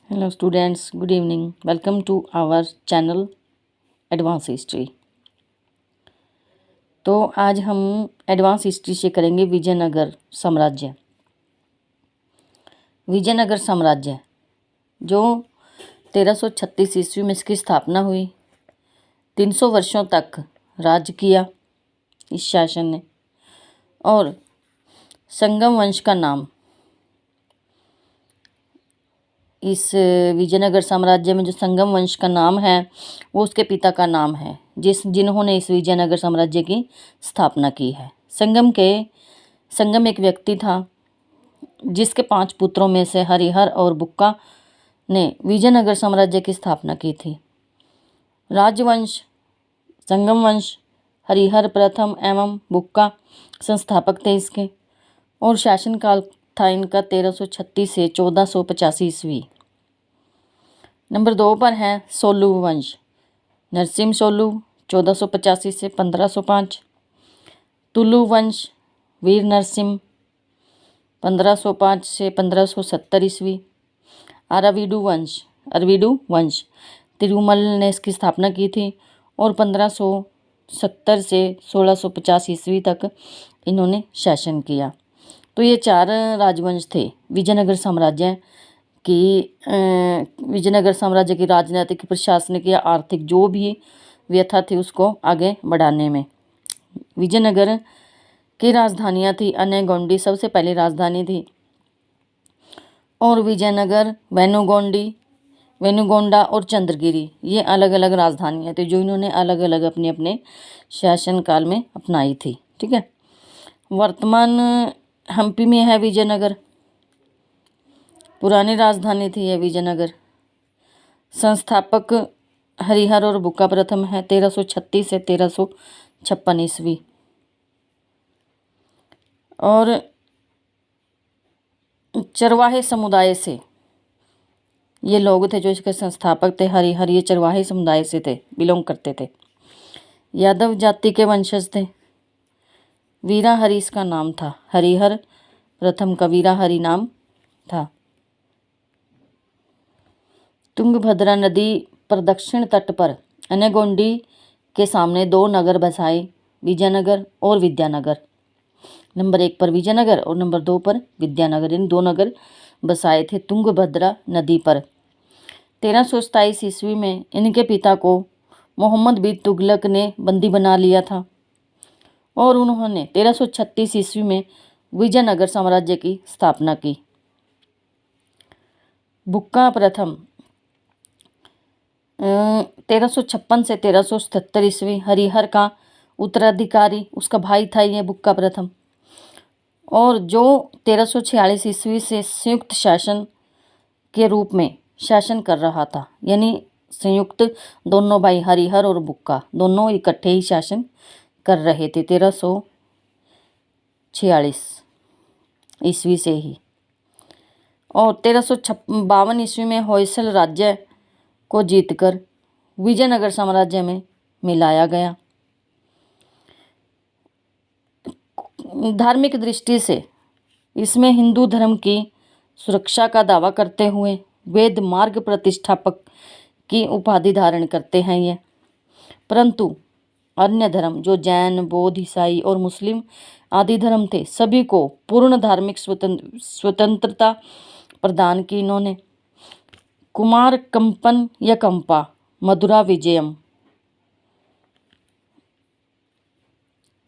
Hello students, good evening. Welcome to our channel advance history. तो आज हम advance history से करेंगे विजयनगर साम्राज्य। विजयनगर साम्राज्य जो 1336 ईस्वी में इसकी स्थापना हुई, 300 वर्षों तक राज्य किया इस शासन ने। और संगम वंश का नाम, इस विजयनगर साम्राज्य में जो संगम वंश का नाम है वो उसके पिता का नाम है जिन्होंने इस विजयनगर साम्राज्य की स्थापना की है। संगम एक व्यक्ति था जिसके 5 पुत्रों में से हरिहर और बुक्का ने विजयनगर साम्राज्य की स्थापना की थी। राजवंश संगम वंश, हरिहर प्रथम एवं बुक्का संस्थापक थे इसके, और शासनकाल था इनका 1336 से 1485 ईस्वी। नंबर 2 पर है सोलू वंश। नरसिम्ह सोलू 1485 से 1505। तुलु वंश, वीर नरसिम्ह 1505 से 1570 ईस्वी। अरविडु वंश तिरुमल ने इसकी स्थापना की थी और 1570 से 1650 ईस्वी तक इन्होंने शासन किया। तो ये 4 राजवंश थे विजयनगर साम्राज्य की राजनीतिक, प्रशासनिक या आर्थिक जो भी व्यथा थी उसको आगे बढ़ाने में। विजयनगर की राजधानियाँ थी अनेगोंडी, सबसे पहली राजधानी थी, और विजयनगर, वेनुगोंडा और चंद्रगिरी, ये अलग अलग राजधानियाँ थी जो इन्होंने अलग अलग अपने अपने शासनकाल में अपनाई थी। ठीक है। वर्तमान हम्पी में है विजयनगर, पुरानी राजधानी थी यह विजयनगर। संस्थापक हरिहर और बुक्का प्रथम है, 1336 से 1356 ईस्वी। और चरवाहे समुदाय से ये लोग थे जो इसके संस्थापक थे। हरिहर ये चरवाहे समुदाय से थे, बिलोंग करते थे। यादव जाति के वंशज थे। वीरा हरि इसका नाम था, हरिहर प्रथम का वीरा हरि नाम था। तुंगभद्रा नदी पर दक्षिण तट पर अनेगोंडी के सामने 2 नगर बसाए, विजयनगर और विद्यानगर। नंबर 1 पर विजयनगर और नंबर 2 पर विद्यानगर, इन 2 नगर बसाए थे तुंगभद्रा नदी पर। 1327 ईस्वी में इनके पिता को मोहम्मद बिन तुगलक ने बंदी बना लिया था और उन्होंने 1336 ईस्वी में विजयनगर साम्राज्य की स्थापना की। बुक्का प्रथम 1356 से 1377 ईस्वी, हरिहर का उत्तराधिकारी उसका भाई था ये बुक्का प्रथम, और जो 1346 ईस्वी से संयुक्त शासन के रूप में शासन कर रहा था। यानी संयुक्त दोनों भाई हरिहर और बुक्का दोनों इकट्ठे ही शासन कर रहे थे 1346 ईस्वी से ही। और 1352 ईस्वी में होयसल राज्य को जीतकर विजयनगर साम्राज्य में मिलाया गया। धार्मिक दृष्टि से इसमें हिंदू धर्म की सुरक्षा का दावा करते हुए वेद मार्ग प्रतिष्ठापक की उपाधि धारण करते हैं ये, परंतु अन्य धर्म जो जैन, बौद्ध, ईसाई और मुस्लिम आदि धर्म थे सभी को पूर्ण धार्मिक स्वतंत्रता प्रदान की इन्होंने। कुमार कंपन या कंपा मधुरा विजयम,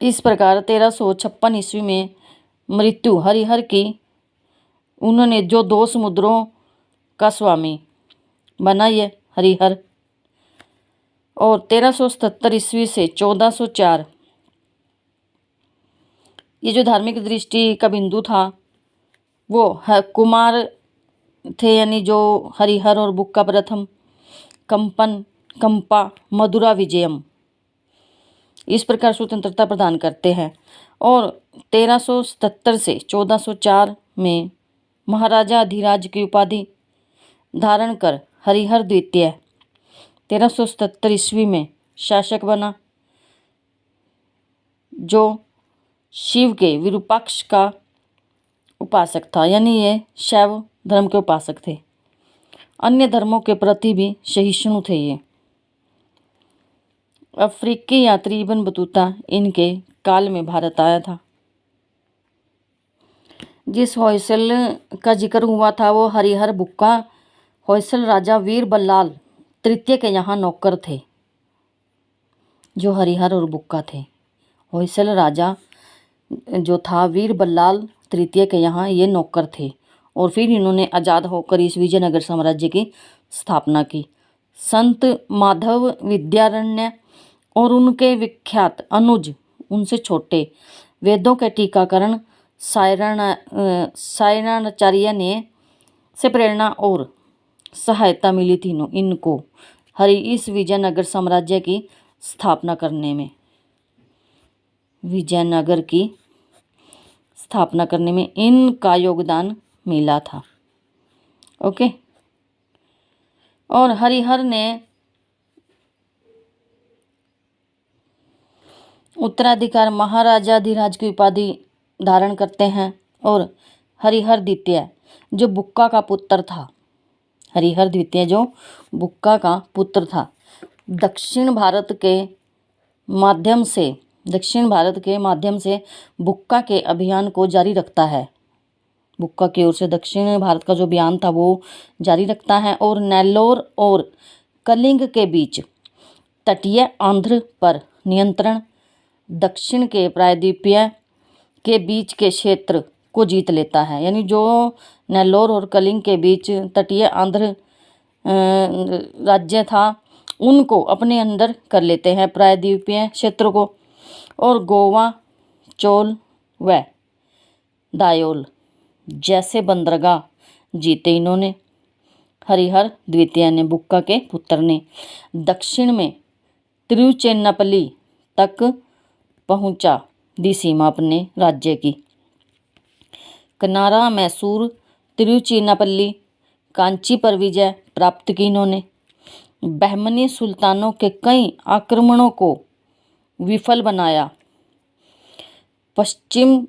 इस प्रकार 1356 ईस्वी में मृत्यु हरिहर की, उन्होंने जो 2 समुद्रों का स्वामी बना ये हरिहर। और 1377 ईस्वी से 1404 ये जो धार्मिक दृष्टि का बिंदु था वो कुमार थे, यानी जो हरिहर और बुक्का प्रथम, कंपा मधुरा विजयम, इस प्रकार स्वतंत्रता प्रदान करते हैं। और 1377 से 1404 में महाराजा अधिराज की उपाधि धारण कर हरिहर द्वितीय 1377 ईस्वी में शासक बना, जो शिव के विरूपाक्ष का उपासक था, यानी ये शैव धर्म के उपासक थे। अन्य धर्मों के प्रति भी सहिष्णु थे ये। अफ्रीकी यात्री इब्न बतूता इनके काल में भारत आया था। जिस होयसल का जिक्र हुआ था वो हरिहर बुक्का होयसल राजा वीर बल्लाल तृतीय के यहाँ नौकर थे। जो हरिहर और बुक्का थे, होयसल राजा जो था वीर बल्लाल तृतीय के यहाँ ये नौकर थे, और फिर इन्होंने आज़ाद होकर इस विजयनगर साम्राज्य की स्थापना की। संत माधव विद्यारण्य और उनके विख्यात अनुज उनसे छोटे वेदों के टीकाकरण सायणाचार्य ने से प्रेरणा और सहायता मिली थी इनको इस विजयनगर साम्राज्य की स्थापना करने में। विजयनगर की स्थापना करने में इनका योगदान मिला था। ओके। और हरिहर ने उत्तराधिकार महाराजाधिराज की उपाधि धारण करते हैं। और हरिहर द्वितीय जो बुक्का का पुत्र था, हरिहर द्वितीय जो बुक्का का पुत्र था, दक्षिण भारत के माध्यम से बुक्का के अभियान को जारी रखता है। बुक्का की ओर से दक्षिण भारत का जो अभियान था वो जारी रखता है, और नेल्लोर और कलिंग के बीच तटीय आंध्र पर नियंत्रण, दक्षिण के प्रायद्वीपीय के बीच के क्षेत्र को जीत लेता है। यानी जो नेल्लोर और कलिंग के बीच तटीय आंध्र राज्य था उनको अपने अंदर कर लेते हैं, प्रायद्वीपीय क्षेत्र को। और गोवा, चोल व दायोल जैसे बंदरगाह जीते इन्होंने। हरिहर द्वितीय ने, बुक्का के पुत्र ने, दक्षिण में तिरुचिन्नपल्ली तक पहुंचा दी सीमा अपने राज्य की। कनारा, मैसूर, तिरुचिन्नपल्ली, कांची पर विजय प्राप्त की इन्होंने। बहमनी सुल्तानों के कई आक्रमणों को विफल बनाया। पश्चिम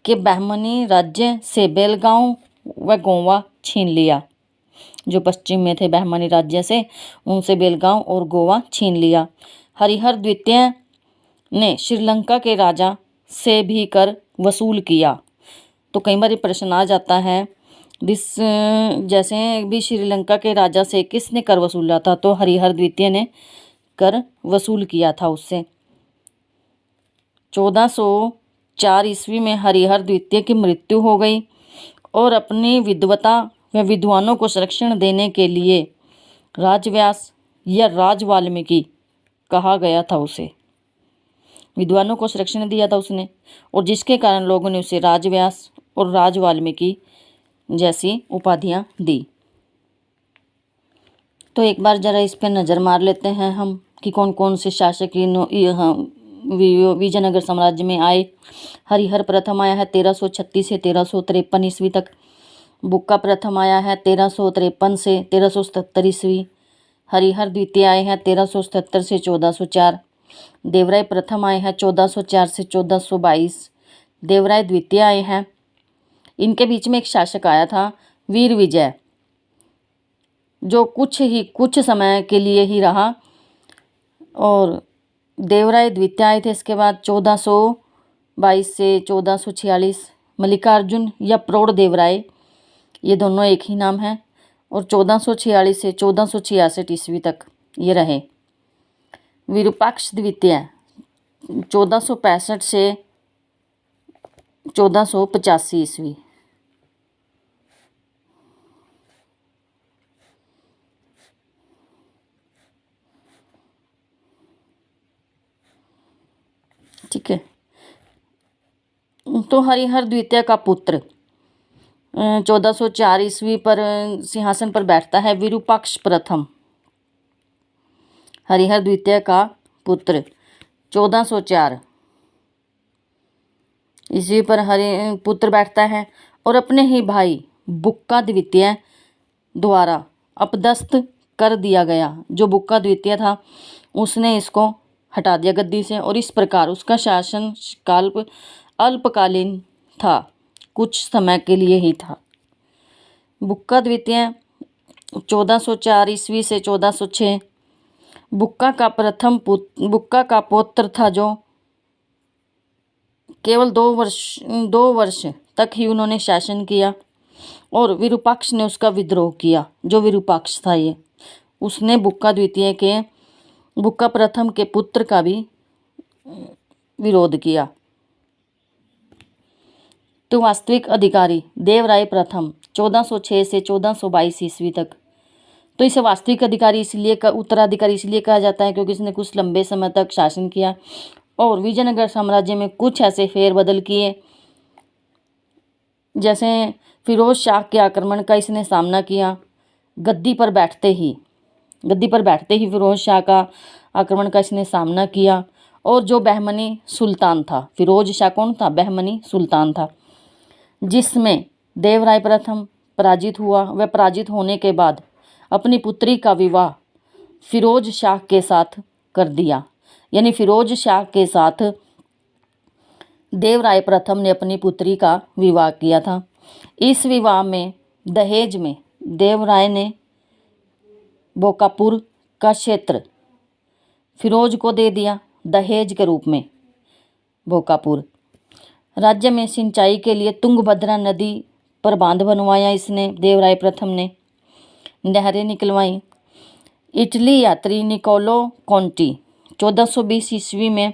के बहमनी राज्य से बेलगांव व गोवा छीन लिया। जो पश्चिम में थे बहमनी राज्य से, उनसे बेलगांव और गोवा छीन लिया। हरिहर द्वितीय ने श्रीलंका के राजा से भी कर वसूल किया। तो कई बार प्रश्न आ जाता है जैसे भी श्रीलंका के राजा से किसने कर वसूला था, तो हरिहर द्वितीय ने कर वसूल किया था उससे। 1404 ईस्वी में हरिहर द्वितीय की मृत्यु हो गई, और अपनी विद्वता व विद्वानों को संरक्षण देने के लिए राजव्यास या राज वाल्मीकि कहा गया था उसे। विद्वानों को संरक्षण दिया था उसने, और जिसके कारण लोगों ने उसे राजव्यास और राज वाल्मीकि जैसी उपाधियां दी। तो एक बार जरा इस पर नज़र मार लेते हैं हम कि कौन कौन से शासक विजयनगर साम्राज्य में आए। हरिहर प्रथम आया है 1336 से 1353 ईस्वी तक। बुक्का प्रथम आया है 1353 से 1377 ईस्वी। हरिहर द्वितीय आए हैं 1377 से 1404। देवराय प्रथम आए हैं 1404 से 1422। देवराय द्वितीय आए हैं। इनके बीच में एक शासक आया था वीर विजय, जो कुछ समय के लिए ही रहा। और देवराय द्वितीय आए थे। इसके बाद 1422 से 1446 मल्लिकार्जुन या प्रौढ़ देवराय, ये दोनों एक ही नाम है, और 1446 से 1466 ईस्वी तक ये रहे। विरूपाक्ष द्वितीय 1465 से 1485 ईस्वी। ठीक है। तो हरिहर द्वितीय का पुत्र 1404 ईस्वी पर सिंहासन पर बैठता है विरूपाक्ष प्रथम। हरिहर द्वितीय का पुत्र 1404 ईस्वी पर पुत्र बैठता है, और अपने ही भाई बुक्का द्वितीय द्वारा अपदस्थ कर दिया गया। जो बुक्का द्वितीय था उसने इसको हटा दिया गद्दी से, और इस प्रकार उसका शासन काल अल्पकालीन था, कुछ समय के लिए ही था। बुक्का द्वितीय 1404 ईस्वी से 1406। बुक्का का पौत्र था, जो केवल 2 वर्ष तक ही उन्होंने शासन किया और विरूपाक्ष ने उसका विद्रोह किया। जो विरूपाक्ष था, ये उसने बुक्का प्रथम के पुत्र का भी विरोध किया। तो वास्तविक अधिकारी देवराय प्रथम 1406 से 1422 ईस्वी तक। तो इसे वास्तविक अधिकारी उत्तराधिकारी इसलिए कहा जाता है क्योंकि इसने कुछ लंबे समय तक शासन किया और विजयनगर साम्राज्य में कुछ ऐसे फेरबदल किए, जैसे फिरोज शाह के आक्रमण का इसने सामना किया। गद्दी पर बैठते ही फिरोज शाह का आक्रमण का इसने सामना किया। और जो बहमनी सुल्तान था, फिरोज शाह कौन था? बहमनी सुल्तान था, जिसमें देवराय प्रथम पराजित हुआ। वह पराजित होने के बाद अपनी पुत्री का विवाह फिरोज शाह के साथ कर दिया। यानी फिरोज शाह के साथ देवराय प्रथम ने अपनी पुत्री का विवाह किया था। इस विवाह में दहेज में देवराय ने बोकापुर का क्षेत्र फिरोज को दे दिया, दहेज के रूप में बोकापुर। राज्य में सिंचाई के लिए तुंगभद्रा नदी पर बांध बनवाया इसने, देवराय प्रथम ने नहरें निकलवाई। इटली यात्री निकोलो कॉन्टी 1420 ईस्वी में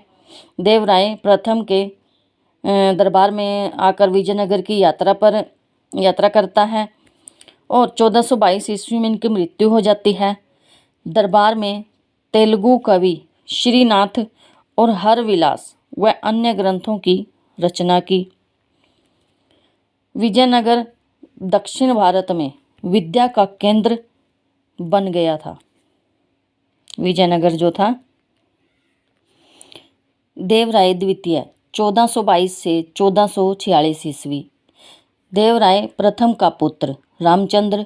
देवराय प्रथम के दरबार में आकर विजयनगर की यात्रा करता है और 1422 ईस्वी में इनकी मृत्यु हो जाती है। दरबार में तेलुगु कवि श्रीनाथ और हरविलास व अन्य ग्रंथों की रचना की। विजयनगर दक्षिण भारत में विद्या का केंद्र बन गया था। विजयनगर जो था। देवराय द्वितीय 1422 से 1446 ईस्वी। देवराय प्रथम का पुत्र रामचंद्र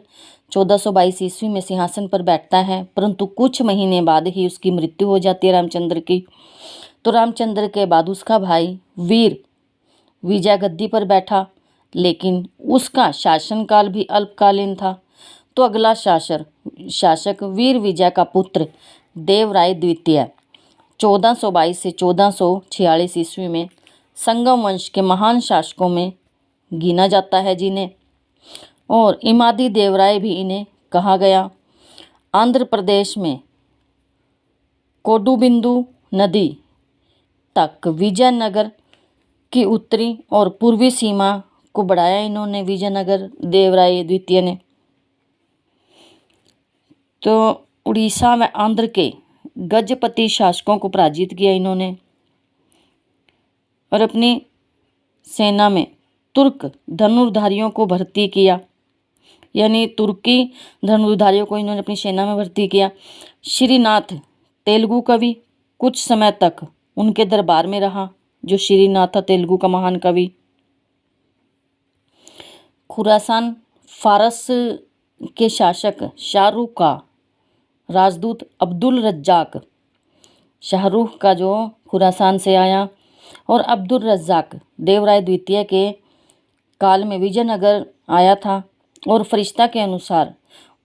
1422 ईस्वी में सिंहासन पर बैठता है, परंतु कुछ महीने बाद ही उसकी मृत्यु हो जाती है रामचंद्र की। तो रामचंद्र के बाद उसका भाई वीर विजय गद्दी पर बैठा, लेकिन उसका शासनकाल भी अल्पकालीन था। तो अगला शासक वीर विजय का पुत्र देवराय द्वितीय 1422 से 1446 ईस्वी में संगम वंश के महान शासकों में गिना जाता है जिन्हें, और इमादी देवराय भी इन्हें कहा गया। आंध्र प्रदेश में कोडुबिंदु नदी तक विजयनगर की उत्तरी और पूर्वी सीमा को बढ़ाया इन्होंने, विजयनगर देवराय द्वितीय ने। तो उड़ीसा व आंध्र के गजपति शासकों को पराजित किया इन्होंने और अपनी सेना में तुर्क धनुर्धारियों को भर्ती किया। यानी तुर्की धनुर्धारियों को इन्होंने अपनी सेना में भर्ती किया। श्रीनाथ तेलुगु कवि कुछ समय तक उनके दरबार में रहा, जो श्रीनाथ था तेलुगु का महान कवि। खुरासान फारस के शासक शाहरुख का राजदूत अब्दुल रज्जाक, शाहरुख का जो खुरासान से आया, और अब्दुल रज्जाक देवराय द्वितीय के काल में विजयनगर आया था और फरिश्ता के अनुसार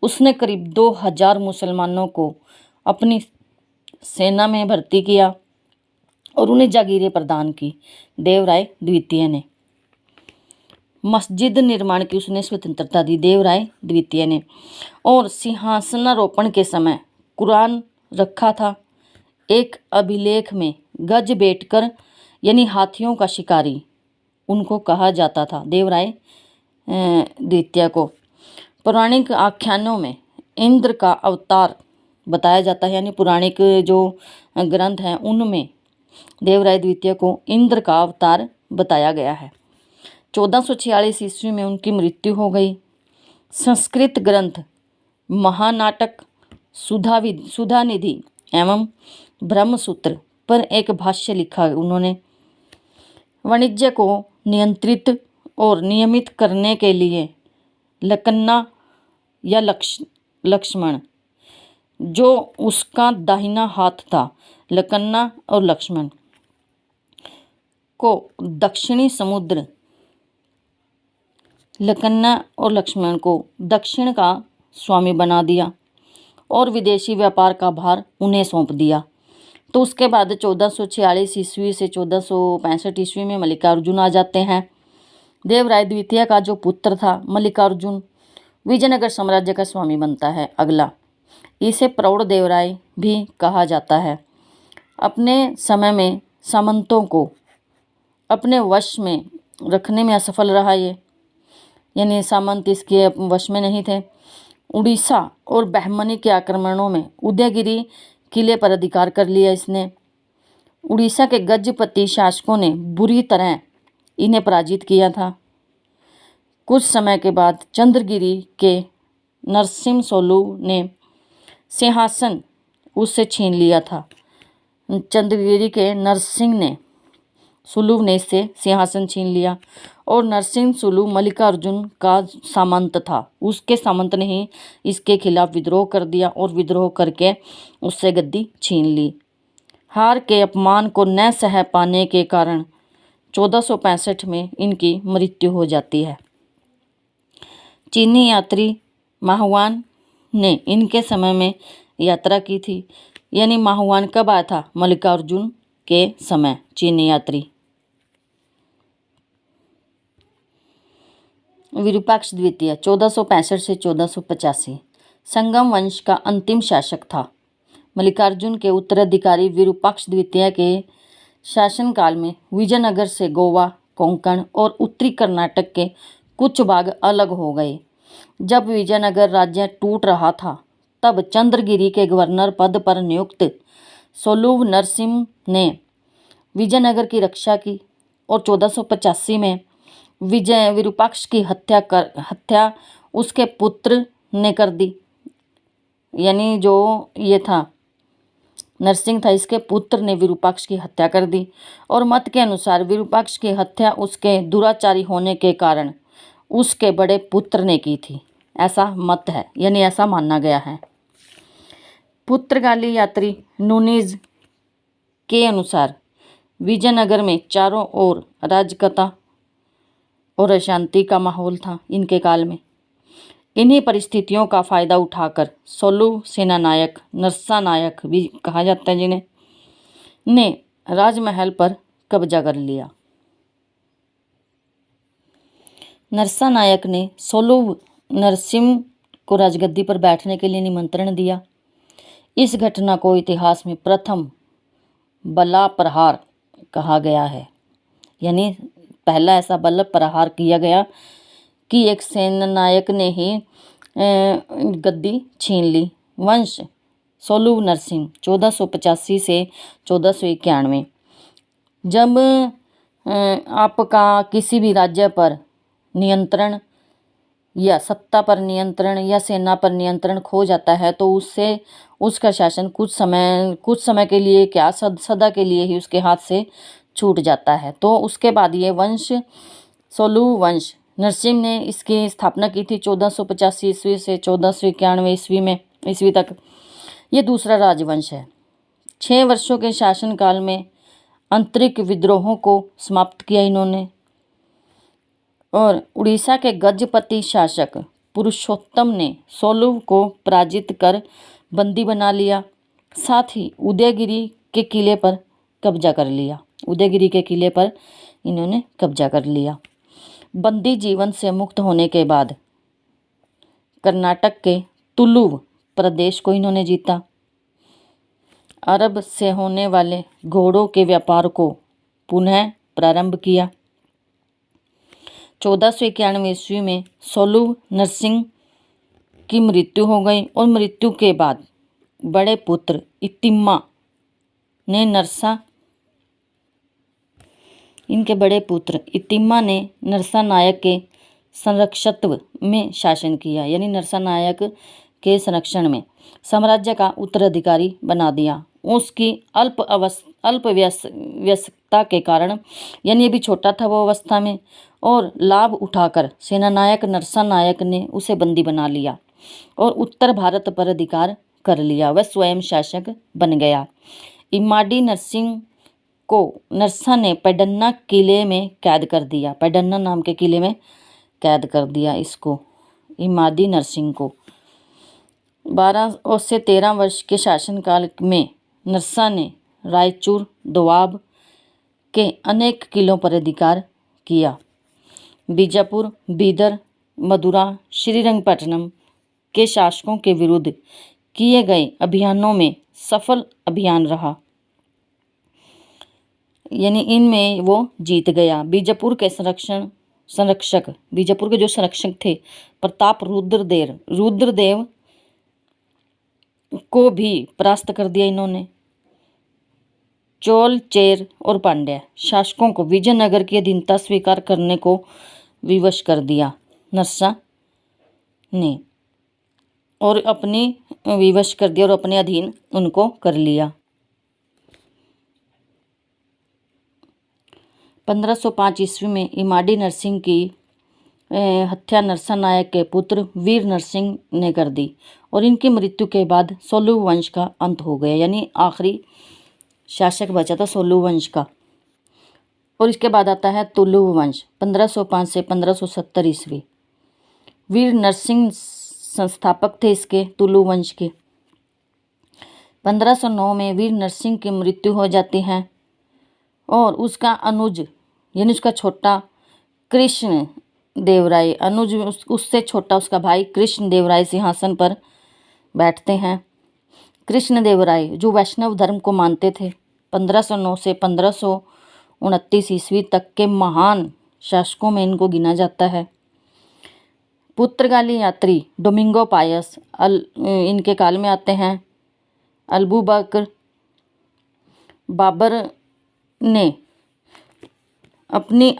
उसने करीब 2000 मुसलमानों को अपनी सेना में भर्ती किया और उन्हें जागीरें प्रदान की। देवराय द्वितीय ने मस्जिद निर्माण की उसने स्वतंत्रता दी, देवराय द्वितीय ने। और सिंहासनारोपण के समय कुरान रखा था। एक अभिलेख में गज बैठकर यानी हाथियों का शिकारी उनको कहा जाता था, देवराय द्वितीय को। पौराणिक आख्यानों में इंद्र का अवतार बताया जाता है, यानी पौराणिक जो ग्रंथ हैं उनमें देवराय द्वितीय को इंद्र का अवतार बताया गया है। 1446 ईस्वी में उनकी मृत्यु हो गई। संस्कृत ग्रंथ महानाटक, सुधा निधि एवं ब्रह्मसूत्र पर एक भाष्य लिखा उन्होंने। वाणिज्य को नियंत्रित और नियमित करने के लिए लकन्ना या लक्ष्मण, जो उसका दाहिना हाथ था, लकन्ना और लक्ष्मण को दक्षिण का स्वामी बना दिया और विदेशी व्यापार का भार उन्हें सौंप दिया। तो उसके बाद 1446 ईस्वी से 1465 ईस्वी में मल्लिकार्जुन आ जाते हैं। देवराय द्वितीय का जो पुत्र था मल्लिकार्जुन विजयनगर साम्राज्य का स्वामी बनता है। अगला, इसे प्रौढ़ देवराय भी कहा जाता है। अपने समय में सामंतों को अपने वश में रखने में असफल रहा ये, यानी सामंत इसके वश में नहीं थे। उड़ीसा और बहमनी के आक्रमणों में उदयगिरी किले पर अधिकार कर लिया इसने। उड़ीसा के गजपति शासकों ने बुरी तरह इन्हें पराजित किया था। कुछ समय के बाद चंद्रगिरी के नरसिंह सोलू ने सिंहासन उससे छीन लिया था। चंद्रगिरी के नरसिंह ने सुलू ने इससे सिंहासन छीन लिया और नरसिंह सुलू मल्लिकार्जुन का सामंत था। उसके सामंत ने ही इसके खिलाफ विद्रोह कर दिया और विद्रोह करके उससे गद्दी छीन ली। हार के अपमान को न सह पाने के कारण 1465 में इनकी मृत्यु हो जाती है। चीनी यात्री माहुआन ने इनके समय में यात्रा की थी, यानी माहुआन कब आया था? मल्लिकार्जुन के समय चीनी यात्री। विरूपाक्ष द्वितीय 1465 से 1485 संगम वंश का अंतिम शासक था। मल्लिकार्जुन के उत्तराधिकारी विरूपाक्ष द्वितीय के शासनकाल में विजयनगर से गोवा, कोंकण और उत्तरी कर्नाटक के कुछ भाग अलग हो गए। जब विजयनगर राज्य टूट रहा था तब चंद्रगिरी के गवर्नर पद पर नियुक्त सोलूव नरसिंह ने विजयनगर की रक्षा की और 1485 में विरूपाक्ष की हत्या उसके पुत्र ने कर दी। यानी जो ये था नरसिंह था, इसके पुत्र ने विरूपाक्ष की हत्या कर दी और मत के अनुसार विरूपाक्ष की हत्या उसके दुराचारी होने के कारण उसके बड़े पुत्र ने की थी, ऐसा मत है, यानी ऐसा माना गया है। पुर्तगाली यात्री नूनीज के अनुसार विजयनगर में चारों ओर अराजकता और अशांति का माहौल था इनके काल में। इन्हीं परिस्थितियों का फायदा उठाकर सोलू सेनानायक, नरसा नायक भी कहा जाता है जिन्हें, ने राजमहल पर कब्जा कर लिया। नरसा नायक ने सोलू नरसिंह को राजगद्दी पर बैठने के लिए निमंत्रण दिया। इस घटना को इतिहास में प्रथम बला प्रहार कहा गया है, यानी पहला ऐसा बल प्रहार किया गया कि एक सेनानायक ने ही गद्दी छीन ली। वंश सोलू नरसिंह 1485 से 1491। जब आपका किसी भी राज्य पर नियंत्रण या सत्ता पर नियंत्रण या सेना पर नियंत्रण खो जाता है तो उससे उसका शासन कुछ समय के लिए क्या सदा के लिए ही उसके हाथ से छूट जाता है। तो उसके बाद ये वंश सोलू वंश नरसिंह ने इसकी स्थापना की थी 1485 ईस्वी से 1491 ईस्वी तक। ये दूसरा राजवंश है। 6 वर्षों के शासनकाल में आंतरिक विद्रोहों को समाप्त किया इन्होंने और उड़ीसा के गजपति शासक पुरुषोत्तम ने सोलू को पराजित कर बंदी बना लिया। साथ ही उदयगिरी के किले पर कब्जा कर लिया। उदयगिरी के किले पर इन्होंने कब्जा कर लिया। बंदी जीवन से मुक्त होने के बाद कर्नाटक के तुलुव प्रदेश को इन्होंने जीता। अरब से होने वाले घोड़ों के व्यापार को पुनः प्रारंभ किया। 1491 ईस्वी में सोलू नरसिंह की मृत्यु हो गई और मृत्यु के बाद बड़े पुत्र इतिम्मा ने नरसा नायक के संरक्षत्व में शासन किया, यानी नरसा नायक के संरक्षण में साम्राज्य का उत्तराधिकारी बना दिया। उसकी अल्प व्यस्तता के कारण, यानी ये भी छोटा था वो अवस्था में, और लाभ उठाकर सेनानायक नरसा नायक ने उसे बंदी बना लिया और उत्तर भारत पर अधिकार कर लिया। वह स्वयं शासक बन गया। इमाडी नरसिंह को नरसा ने पेडन्ना किले में कैद कर दिया। पेडन्ना नाम के किले में कैद कर दिया इसको, इमादी नरसिंह को। 12 और से 13 वर्ष के शासनकाल में नरसा ने रायचूर, दोआब के अनेक किलों पर अधिकार किया। बीजापुर, बीदर, मदुरा, श्रीरंगपट्टनम के शासकों के विरुद्ध किए गए अभियानों में सफल अभियान रहा, यानी इनमें वो जीत गया। बीजापुर के बीजापुर के जो संरक्षक थे प्रताप रुद्रदेव को भी परास्त कर दिया इन्होंने। चोल, चेर और पांड्या शासकों को विजयनगर की अधीनता स्वीकार करने को विवश कर दिया नरसा ने, और अपने अधीन उनको कर लिया। 1505 ईस्वी में इमाड़ी नरसिंह की हत्या नरसा नायक के पुत्र वीर नरसिंह ने कर दी और इनकी मृत्यु के बाद सोलू वंश का अंत हो गया, यानी आखिरी शासक बचा था सोलू वंश का। और इसके बाद आता है तुलु वंश 1505 से 1570 ईस्वी। वीर नरसिंह संस्थापक थे इसके तुलु वंश के। 1509 में वीर नरसिंह की मृत्यु हो जाती है और उसका अनुज यानी उसका छोटा कृष्ण देवराय उससे छोटा उसका भाई कृष्ण देवराय सिंहासन पर बैठते हैं। कृष्ण देवराय जो वैष्णव धर्म को मानते थे 1509 से 1529 ईस्वी तक के महान शासकों में इनको गिना जाता है। पुर्तगाली यात्री डोमिंगो पायस इनके काल में आते हैं। अबूबकर बाबर ने अपनी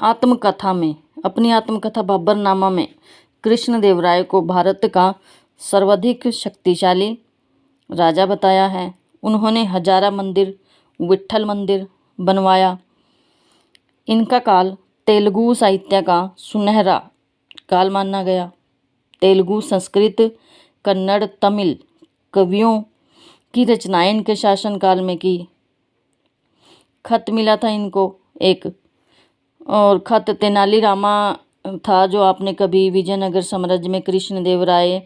आत्मकथा बाबरनामा में कृष्ण देवराय को भारत का सर्वाधिक शक्तिशाली राजा बताया है। उन्होंने हजारा मंदिर, विट्ठल मंदिर बनवाया। इनका काल तेलुगु साहित्य का सुनहरा काल माना गया। तेलुगु, संस्कृत, कन्नड़, तमिल कवियों की रचनाएं इनके शासनकाल में की। खत मिला था इनको एक, और खत तेनाली रामा था जो आपने कभी विजयनगर साम्राज्य में कृष्ण देवराय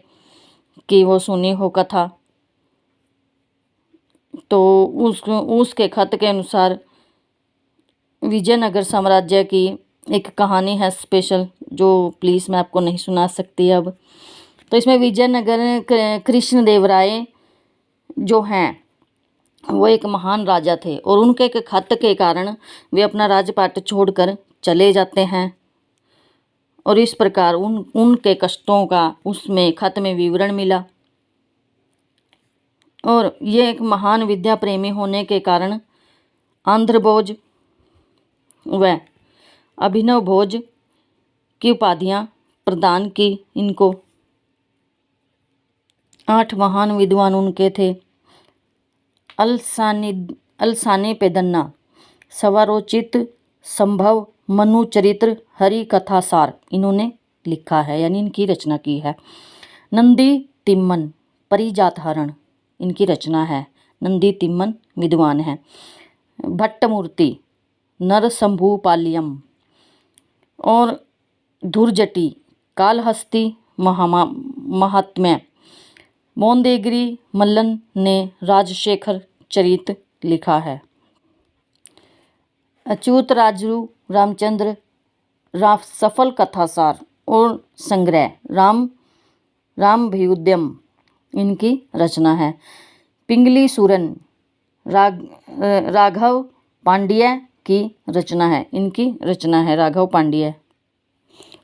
की वो सुनी हो कथा, तो उसके खत के अनुसार विजयनगर साम्राज्य की एक कहानी है स्पेशल, जो प्लीज़ मैं आपको नहीं सुना सकती अब। तो इसमें विजयनगर कृष्ण देवराय जो हैं वो एक महान राजा थे और उनके एक खत के कारण वे अपना राजपाट छोड़कर चले जाते हैं और इस प्रकार उनके कष्टों का उसमें खत में विवरण मिला। और ये एक महान विद्या प्रेमी होने के कारण आंध्र भोज व अभिनव भोज की उपाधियां प्रदान की इनको। 8 महान विद्वान उनके थे। अलसानी पेदन्ना, स्वरोचित, संभव, मनु चरित्र, हरि कथासार इन्होंने लिखा है, यानी इनकी रचना की है। नंदी तिम्मन, परिजात हरण इनकी रचना है। नंदी तिम्मन विद्वान है। भट्टमूर्ति, नरसंभूपाल्यम और धुरजटी, कालहस्ती महात्म्य। मोंदेगिरी मल्लन ने राजशेखर चरित लिखा है। अच्युत राजू रामचंद्र सफल कथासार और संग्रह रामभ्युदयम इनकी रचना है। पिंगली सूरन राघव पांड्य की रचना है, इनकी रचना है राघव पांड्य।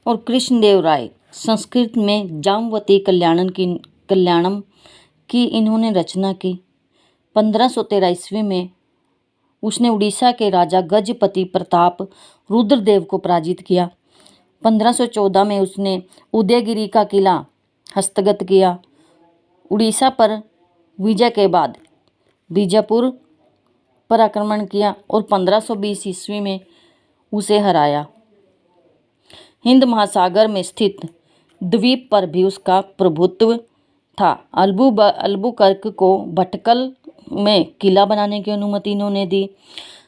और कृष्णदेव राय संस्कृत में जामवती कल्याणम की इन्होंने रचना की। 1513 ईस्वी में उसने उड़ीसा के राजा गजपति प्रताप रुद्रदेव को पराजित किया। 1514 में उसने उदयगिरी का किला हस्तगत किया। उड़ीसा पर विजय के बाद बीजापुर पर आक्रमण किया और 1520 ईस्वी में उसे हराया। हिंद महासागर में स्थित द्वीप पर भी उसका प्रभुत्व था। अल्बुकर्क को भटकल में किला बनाने की अनुमति इन्होंने दी।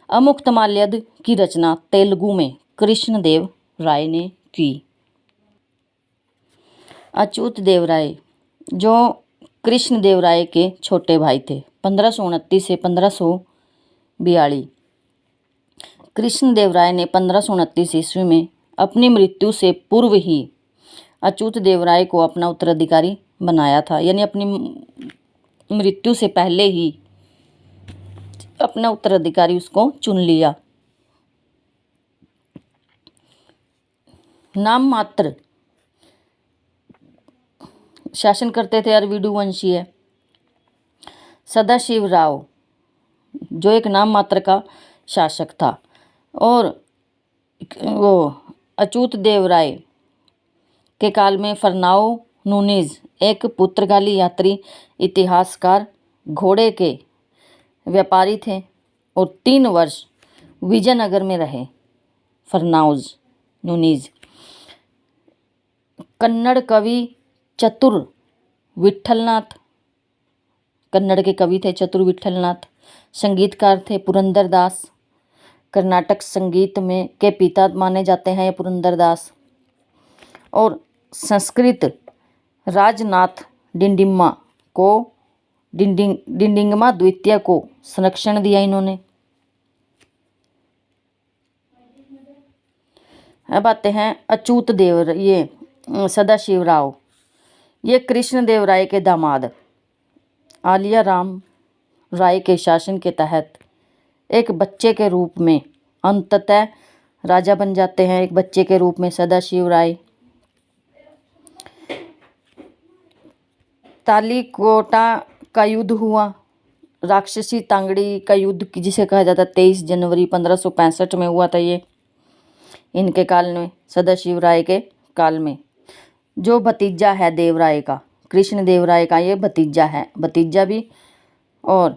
अमुक्तमाल्यद की रचना तेलुगु में कृष्णदेव राय ने की। अच्युत देव राय जो कृष्णदेवराय के छोटे भाई थे। 1529 से 1542। कृष्णदेवराय ने 1529 ईस्वी में अपनी मृत्यु से पूर्व ही अच्युत देवराय को अपना उत्तराधिकारी बनाया था, यानी अपनी मृत्यु से पहले ही अपना उत्तराधिकारी उसको चुन लिया। नाम मात्र शासन करते थे अरविडू वंशीय सदाशिवराव, जो एक नाम मात्र का शासक था, और वो अच्युत देवराय के काल में फरनाओ नूनीज एक पुर्तगाली यात्री इतिहासकार घोड़े के व्यापारी थे और 3 वर्ष विजयनगर में रहे। फरनाउज नूनीज कन्नड़ कवि चतुर विठलनाथ, कन्नड़ के कवि थे चतुर विठलनाथ। संगीतकार थे पुरंदरदास, कर्नाटक संगीत में के पिता माने जाते हैं पुरंदरदास। और संस्कृत राजनाथ डिंडिमा को डिंडिंगमा द्वितीय को संरक्षण दिया इन्होंने। अब आते हैं अच्युत देव, ये सदाशिवराव, ये कृष्णदेवराय के दामाद आलिया राम राय के शासन के तहत एक बच्चे के रूप में अंततः राजा बन जाते हैं। एक बच्चे के रूप में सदाशिवराय। तालीकोटा का युद्ध हुआ, राक्षसी तांगड़ी का युद्ध जिसे कहा जाता है 23 जनवरी 1565 में हुआ था। ये इनके काल में, सदाशिवराय के काल में। जो भतीजा है देवराय का, कृष्ण देवराय का ये भतीजा है, भतीजा भी। और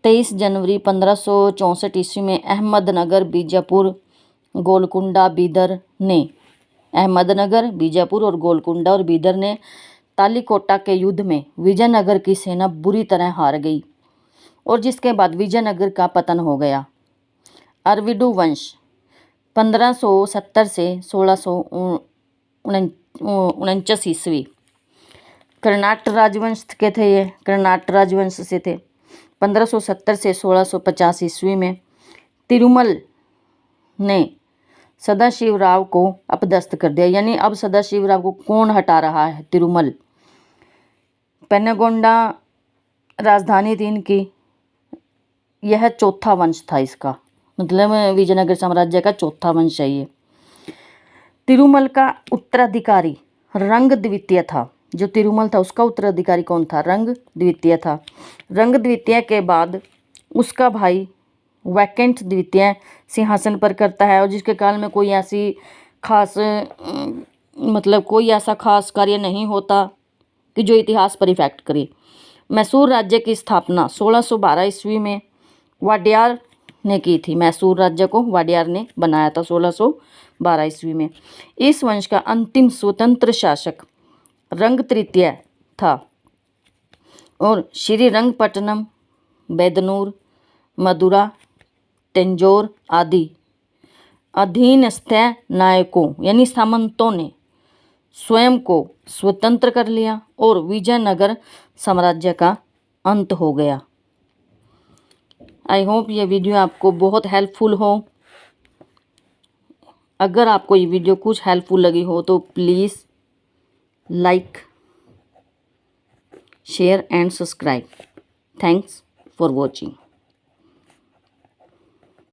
23 जनवरी 1564 ईस्वी में अहमदनगर बीजापुर गोलकुंडा बीदर ने, अहमदनगर बीजापुर और गोलकुंडा और बीदर ने तालीकोटा के युद्ध में विजयनगर की सेना बुरी तरह हार गई और जिसके बाद विजयनगर का पतन हो गया। अरविडू वंश 1570 से 1649 ईस्वी कर्नाट राजवंश के थे। ये कर्नाट राजवंश से थे। 1570 से 1650 ईस्वी में तिरुमल ने सदाशिवराव को अपदस्थ कर दिया, यानी अब सदाशिवराव को कौन हटा रहा है? तिरुमल। पेन्नेगोंडा राजधानी थी इनकी। यह चौथा वंश था इसका, मतलब विजयनगर साम्राज्य का चौथा वंश है ये। तिरुमल का उत्तराधिकारी रंग द्वितीय था। जो तिरुमल था उसका उत्तराधिकारी कौन था? रंग द्वितीय था। रंग द्वितीय के बाद उसका भाई वैकेंट द्वितीय सिंहासन पर करता है और जिसके काल में कोई ऐसी खास मतलब कोई ऐसा खास कार्य नहीं होता कि जो इतिहास पर इफेक्ट करे। मैसूर राज्य की स्थापना 1612 ईस्वी में वाडियार ने की थी। मैसूर राज्य को वाडियार ने बनाया था 1612 ईस्वी में। इस वंश का अंतिम स्वतंत्र शासक रंग तृतीय था और श्रीरंगपट्टनम, बैदनूर, मदुरा, तंजौर आदि अधीनस्थ नायकों यानी सामंतों ने स्वयं को स्वतंत्र कर लिया और विजयनगर साम्राज्य का अंत हो गया। आई होप ये वीडियो आपको बहुत हेल्पफुल हो। अगर आपको ये वीडियो कुछ हेल्पफुल लगी हो तो please like, share and subscribe. Thanks for watching.